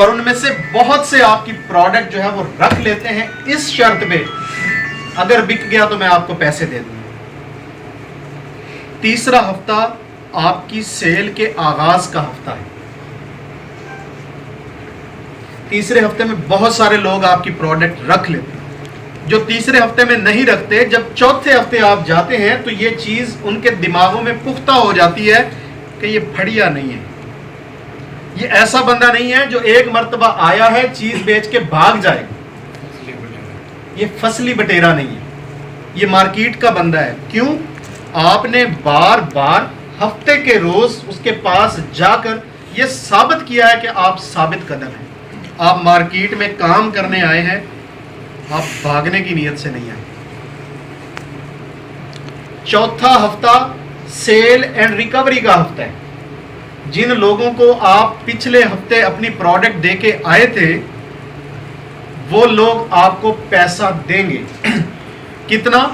اور ان میں سے بہت سے آپ کی پروڈکٹ جو ہے وہ رکھ لیتے ہیں اس شرط پہ اگر بک گیا تو میں آپ کو پیسے دے دوں. تیسرا ہفتہ آپ کی سیل کے آغاز کا ہفتہ ہے. تیسرے ہفتے میں بہت سارے لوگ آپ کی پروڈکٹ رکھ لیتے ہیں. جو تیسرے ہفتے میں نہیں رکھتے، جب چوتھے ہفتے آپ جاتے ہیں تو یہ چیز ان کے دماغوں میں پختہ ہو جاتی ہے کہ یہ بھڑیا نہیں ہے، یہ ایسا بندہ نہیں ہے جو ایک مرتبہ آیا ہے چیز بیچ کے بھاگ جائے گا، یہ فصلی بٹیرا نہیں ہے، یہ مارکیٹ کا بندہ ہے. کیوں؟ آپ نے بار بار ہفتے کے روز اس کے پاس جا کر یہ ثابت کیا ہے کہ آپ ثابت قدم ہیں. آپ مارکیٹ میں کام کرنے آئے ہیں، آپ بھاگنے کی نیت سے نہیں آئے. چوتھا ہفتہ سیل اینڈ ریکوری کا ہفتہ ہے. جن لوگوں کو آپ پچھلے ہفتے اپنی پروڈکٹ دے کے آئے تھے وہ لوگ آپ کو پیسہ دیں گے. کتنا؟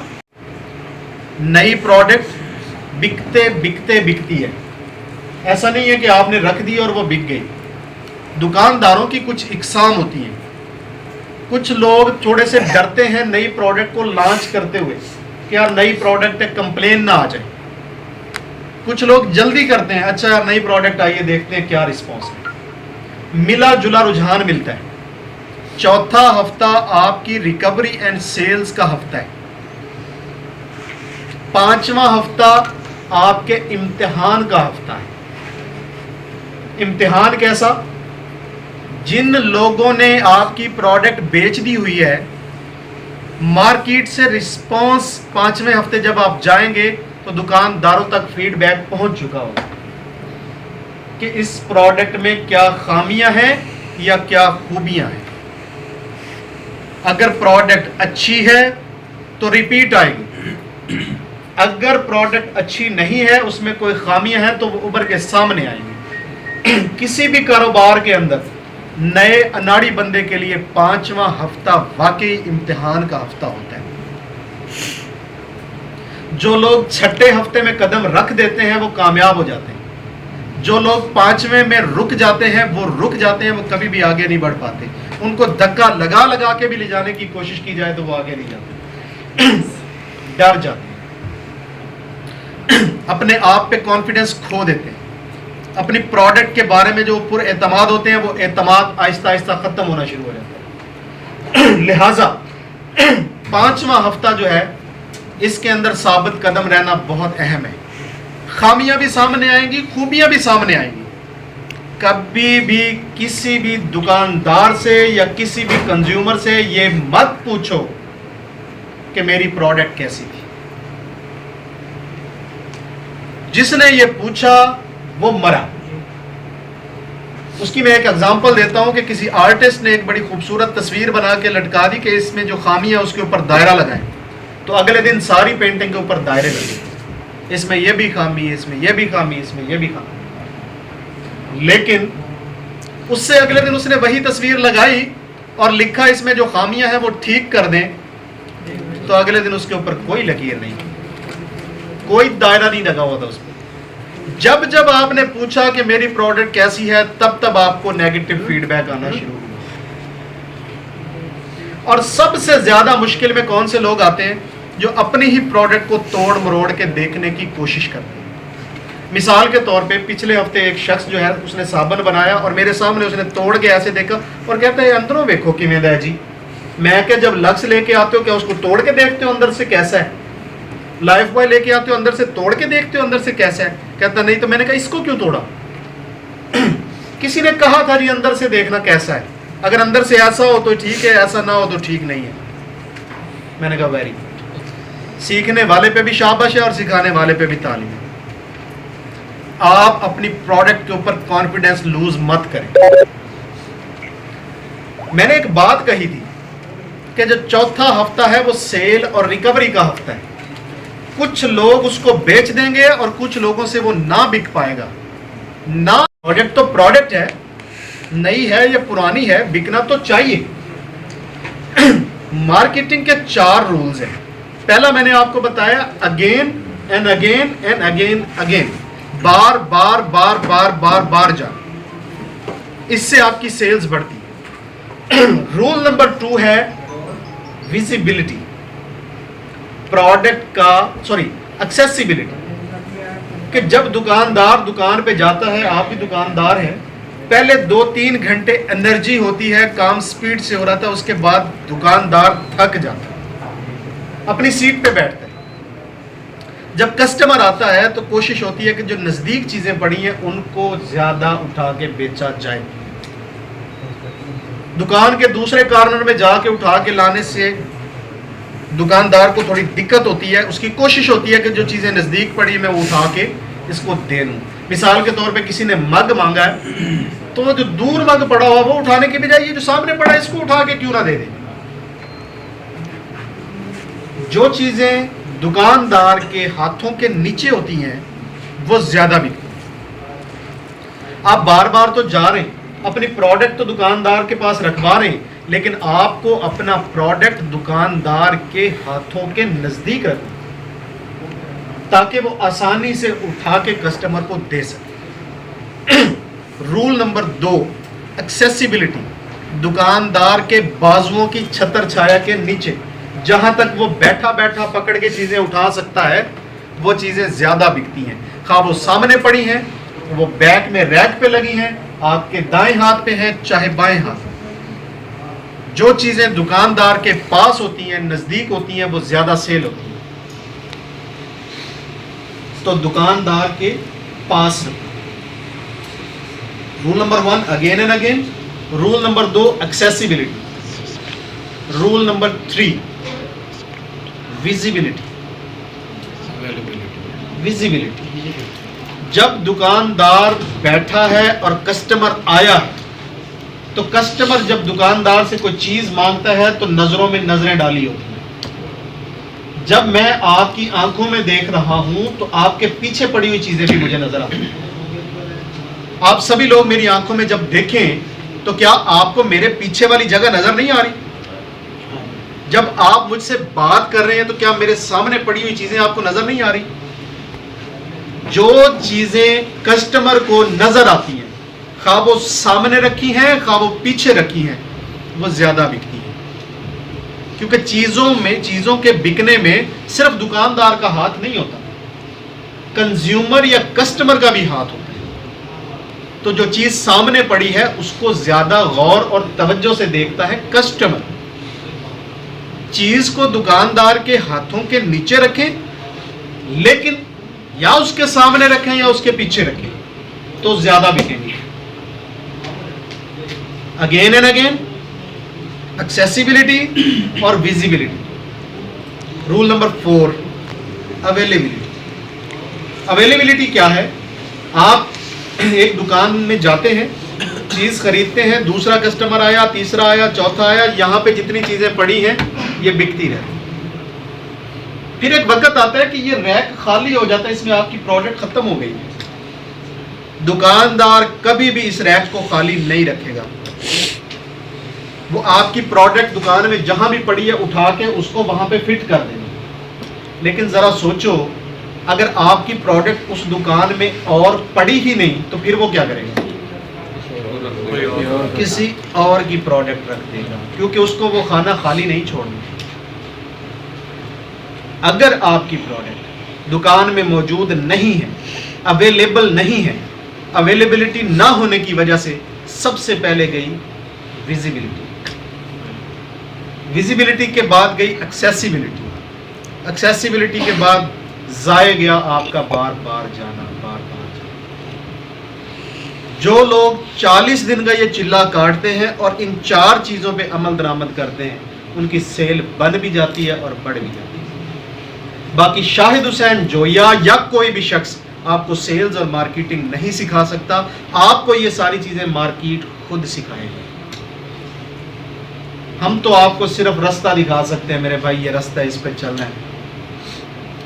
نئی پروڈکٹ بکتے بکتے بکتی ہے، ایسا نہیں ہے کہ آپ نے رکھ دی اور وہ بک گئی. دکانداروں کی کچھ اقسام ہوتی ہیں. کچھ لوگ تھوڑے سے ڈرتے ہیں نئی پروڈکٹ کو لانچ کرتے ہوئے کہ یار نئی پروڈکٹ ہے کمپلین نہ آ جائے. کچھ لوگ جلدی کرتے ہیں، اچھا یار نئی پروڈکٹ آئیے دیکھتے ہیں کیا رسپانس ہے. ملا جلا رجحان ملتا ہے. چوتھا ہفتہ آپ کی ریکوری اینڈ سیلز کا ہفتہ ہے. پانچواں ہفتہ آپ کے امتحان کا ہفتہ ہے. امتحان کیسا؟ جن لوگوں نے آپ کی پروڈکٹ بیچ دی ہوئی ہے، مارکیٹ سے رسپانس پانچویں ہفتے جب آپ جائیں گے تو دکانداروں تک فیڈ بیک پہنچ چکا ہوگا کہ اس پروڈکٹ میں کیا خامیاں ہیں یا کیا خوبیاں ہیں. اگر پروڈکٹ اچھی ہے تو ریپیٹ آئے گی، اگر پروڈکٹ اچھی نہیں ہے، اس میں کوئی خامیاں ہیں تو وہ ابھر کے سامنے آئیں گی. کسی بھی کاروبار کے اندر نئے اناڑی بندے کے لیے پانچواں ہفتہ واقعی امتحان کا ہفتہ ہوتا ہے. جو لوگ چھٹے ہفتے میں قدم رکھ دیتے ہیں وہ کامیاب ہو جاتے ہیں. جو لوگ پانچویں میں رک جاتے ہیں وہ رک جاتے ہیں، وہ کبھی بھی آگے نہیں بڑھ پاتے. ان کو دھکا لگا لگا کے بھی لے جانے کی کوشش کی جائے تو وہ آگے نہیں جاتے، ڈر جاتے ہیں، اپنے آپ پہ کانفیڈنس کھو دیتے ہیں. اپنی پروڈکٹ کے بارے میں جو پر اعتماد ہوتے ہیں وہ اعتماد آہستہ آہستہ ختم ہونا شروع ہو جاتا ہے. لہٰذا پانچواں ہفتہ جو ہے اس کے اندر ثابت قدم رہنا بہت اہم ہے. خامیاں بھی سامنے آئیں گی، خوبیاں بھی سامنے آئیں گی. کبھی بھی کسی بھی دکاندار سے یا کسی بھی کنزیومر سے یہ مت پوچھو کہ میری پروڈکٹ کیسی تھی. جس نے یہ پوچھا وہ مرا. اس کی میں ایک اگزامپل دیتا ہوں کہ کسی آرٹسٹ نے ایک بڑی خوبصورت تصویر بنا کے لٹکا دی کہ اس میں جو خامیاں اس کے اوپر دائرہ لگائیں، تو اگلے دن ساری پینٹنگ کے اوپر دائرے لگے، اس میں یہ بھی خامی ہے، اس میں یہ بھی خامی، اس میں یہ بھی خامی. لیکن اس سے اگلے دن اس نے وہی تصویر لگائی اور لکھا اس میں جو خامیاں ہیں وہ ٹھیک کر دیں، تو اگلے دن اس کے اوپر کوئی لکیر نہیں، کوئی دائرہ نہیں لگا ہوا تھا اس پہ. جب جب آپ نے پوچھا کہ میری پروڈکٹ کیسی ہے تب تب آپ کو نیگیٹو فیڈ بیک آنا شروع ہوا. اور سب سے زیادہ مشکل میں کون سے لوگ آتے ہیں؟ جو اپنی ہی پروڈکٹ کو توڑ مروڑ کے دیکھنے کی کوشش کرتے ہیں. مثال کے طور پہ پچھلے ہفتے ایک شخص جو ہے اس نے صابن بنایا اور میرے سامنے اس نے توڑ کے ایسے دیکھا اور کہتا ہے اندروں دیکھو کیویں دا ہے جی. میں کہ جب لکس لے کے آتے ہو کیا اس کو توڑ کے دیکھتے ہو اندر سے کیسا ہے؟ لائف بوائے لے کے آتے ہو اندر سے توڑ کے دیکھتے ہو اندر سے کیسا ہے؟ کہتا نہیں. تو میں نے کہا اس کو کیوں توڑا؟ کسی نے کہا تھا جی اندر سے دیکھنا کیسا ہے، اگر اندر سے ایسا ہو تو ٹھیک ہے، ایسا نہ ہو تو ٹھیک نہیں ہے. میں نے کہا ویری گڈ. سیکھنے والے پہ بھی شاباش ہے اور سکھانے والے پہ بھی تعلیم ہے. آپ اپنی پروڈکٹ کے اوپر کانفیڈنس لوز مت کریں. میں نے ایک بات کہی تھی کہ جو چوتھا ہفتہ ہے وہ سیل اور ریکوری کا ہفتہ ہے. کچھ لوگ اس کو بیچ دیں گے اور کچھ لوگوں سے وہ نہ بک پائے گا. نہ پروڈکٹ تو پروڈکٹ ہے، نئی ہے یا پرانی ہے، بکنا تو چاہیے. مارکیٹنگ کے 4 رولز ہیں. پہلا میں نے آپ کو بتایا again and again and again again, بار بار بار بار بار بار جا. اس سے آپ کی سیلز بڑھتی ہے۔ رول نمبر 2 ہے ویزیبلٹی، پروڈکٹ کا ایکسیسیبلٹی، کہ جب دکاندار دکان پہ جاتا ہے، آپ بھی دکاندار ہیں، پہلے 2-3 گھنٹے انرجی ہوتی ہے، کام سپیڈ سے ہو رہا تھا، اس کے بعد دکاندار تھک جاتا ہے، اپنی سیٹ پہ بیٹھتا ہے۔ جب کسٹمر آتا ہے تو کوشش ہوتی ہے کہ جو نزدیک چیزیں پڑی ہیں ان کو زیادہ اٹھا کے بیچا جائے، دکان کے دوسرے کارنر میں جا کے اٹھا کے لانے سے دکاندار کو تھوڑی دقت ہوتی ہے، اس کی کوشش ہوتی ہے کہ جو چیزیں نزدیک پڑی میں وہ اٹھا کے اس کو دے دوں۔ مثال کے طور پہ کسی نے مگ مانگا ہے تو جو دور مگ پڑا ہوا وہ اٹھانے کے بجائے یہ جو سامنے پڑا ہے اس کو اٹھا کے کیوں نہ دے دیں۔ جو چیزیں دکاندار کے ہاتھوں کے نیچے ہوتی ہیں وہ زیادہ بکتی ہیں۔ آپ بار بار تو جا رہے ہیں، اپنی پروڈکٹ تو دکاندار کے پاس رکھوا رہے ہیں، لیکن آپ کو اپنا پروڈکٹ دکاندار کے ہاتھوں کے نزدیک رکھنا تاکہ وہ آسانی سے اٹھا کے کسٹمر کو دے سکے۔ رول نمبر 2 ایکسیسیبلٹی، دکاندار کے بازوؤں کی چھتر چھایا کے نیچے جہاں تک وہ بیٹھا بیٹھا پکڑ کے چیزیں اٹھا سکتا ہے وہ چیزیں زیادہ بکتی ہیں، خواہ وہ سامنے پڑی ہیں، وہ بیک میں ریک پہ لگی ہیں، آپ کے دائیں ہاتھ پہ ہیں چاہے بائیں ہاتھ پہ۔ جو چیزیں دکاندار کے پاس ہوتی ہیں، نزدیک ہوتی ہیں، وہ زیادہ سیل ہوتی ہیں، تو دکاندار کے پاس۔ Roll number 1 again and again, roll number 2 accessibility, roll number 3 visibility. Visibility, جب دکاندار بیٹھا ہے اور کسٹمر آیا ہے تو کسٹمر جب دکاندار سے کوئی چیز مانگتا ہے تو نظروں میں نظریں ڈالی ہوتی ہیں۔ جب میں آپ کی آنکھوں میں دیکھ رہا ہوں تو آپ کے پیچھے پڑی ہوئی چیزیں بھی مجھے نظر آتی ہیں۔ آپ سبھی لوگ میری آنکھوں میں جب دیکھیں تو کیا آپ کو میرے پیچھے والی جگہ نظر نہیں آ رہی؟ جب آپ مجھ سے بات کر رہے ہیں تو کیا میرے سامنے پڑی ہوئی چیزیں آپ کو نظر نہیں آ رہی؟ جو چیزیں کسٹمر کو نظر آتی ہیں، خواہ وہ سامنے رکھی ہیں خواہ وہ پیچھے رکھی ہیں، وہ زیادہ بکتی ہیں، کیونکہ چیزوں کے بکنے میں صرف دکاندار کا ہاتھ نہیں ہوتا، کنزیومر یا کسٹمر کا بھی ہاتھ ہوتا ہے۔ تو جو چیز سامنے پڑی ہے اس کو زیادہ غور اور توجہ سے دیکھتا ہے کسٹمر۔ چیز کو دکاندار کے ہاتھوں کے نیچے رکھیں، لیکن یا اس کے سامنے رکھیں یا اس کے پیچھے رکھیں تو زیادہ بکیں گے۔ اگین اینڈ اگین، ایکسیسیبلٹی اور visibility. Roll number 4 availability. Availability کیا ہے؟ آپ ایک دکان میں جاتے ہیں، چیز خریدتے ہیں، دوسرا کسٹمر آیا، تیسرا آیا، چوتھا آیا، یہاں پہ جتنی چیزیں پڑی ہیں یہ بکتی رہتی۔ پھر ایک وقت آتا ہے کہ یہ ریک خالی ہو جاتا ہے، اس میں آپ کی پروڈکٹ ختم ہو گئی ہے۔ دکاندار کبھی بھی اس ریک کو خالی نہیں رکھے گا، وہ آپ کی پروڈکٹ دکان میں جہاں بھی پڑی ہے اٹھا کے اس کو وہاں پہ فٹ کر دیں گے۔ لیکن ذرا سوچو، اگر آپ کی پروڈکٹ اس دکان میں اور پڑی ہی نہیں تو پھر وہ کیا کرے گا؟ کسی اور کی پروڈکٹ رکھ دے گا، کیونکہ اس کو وہ خانہ خالی نہیں چھوڑنا۔ اگر آپ کی پروڈکٹ دکان میں موجود نہیں ہے، اویلیبل نہیں ہے، اویلیبلٹی نہ ہونے کی وجہ سے سب سے پہلے گئی ویزیبلٹی، ویزیبلٹی کے بعد گئی ایکسیسیبلٹی، ایکسیسیبلٹی کے بعد ضائع گیا آپ کا بار بار جانا، بار بار جانا۔ جو لوگ 40 دن کا یہ چلہ کاٹتے ہیں اور ان 4 چیزوں پہ عمل درآمد کرتے ہیں، ان کی سیل بن بھی جاتی ہے اور بڑھ بھی جاتی ہے۔ باقی شاہد حسین جویا یا کوئی بھی شخص آپ کو سیلز اور مارکیٹنگ نہیں سکھا سکتا، آپ کو یہ ساری چیزیں مارکیٹ خود سکھائے گی۔ ہم تو آپ کو صرف رستہ دکھا سکتے ہیں، میرے بھائی یہ رستہ ہے، اس پہ چلنا ہے۔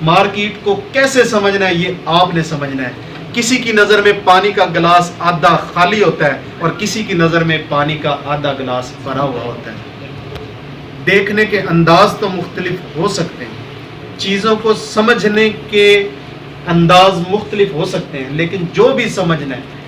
مارکیٹ کو کیسے سمجھنا ہے یہ آپ نے سمجھنا ہے۔ کسی کی نظر میں پانی کا گلاس آدھا خالی ہوتا ہے اور کسی کی نظر میں پانی کا آدھا گلاس بھرا ہوا ہوتا ہے۔ دیکھنے کے انداز تو مختلف ہو سکتے ہیں، چیزوں کو سمجھنے کے انداز مختلف ہو سکتے ہیں، لیکن جو بھی سمجھنا ہے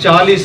40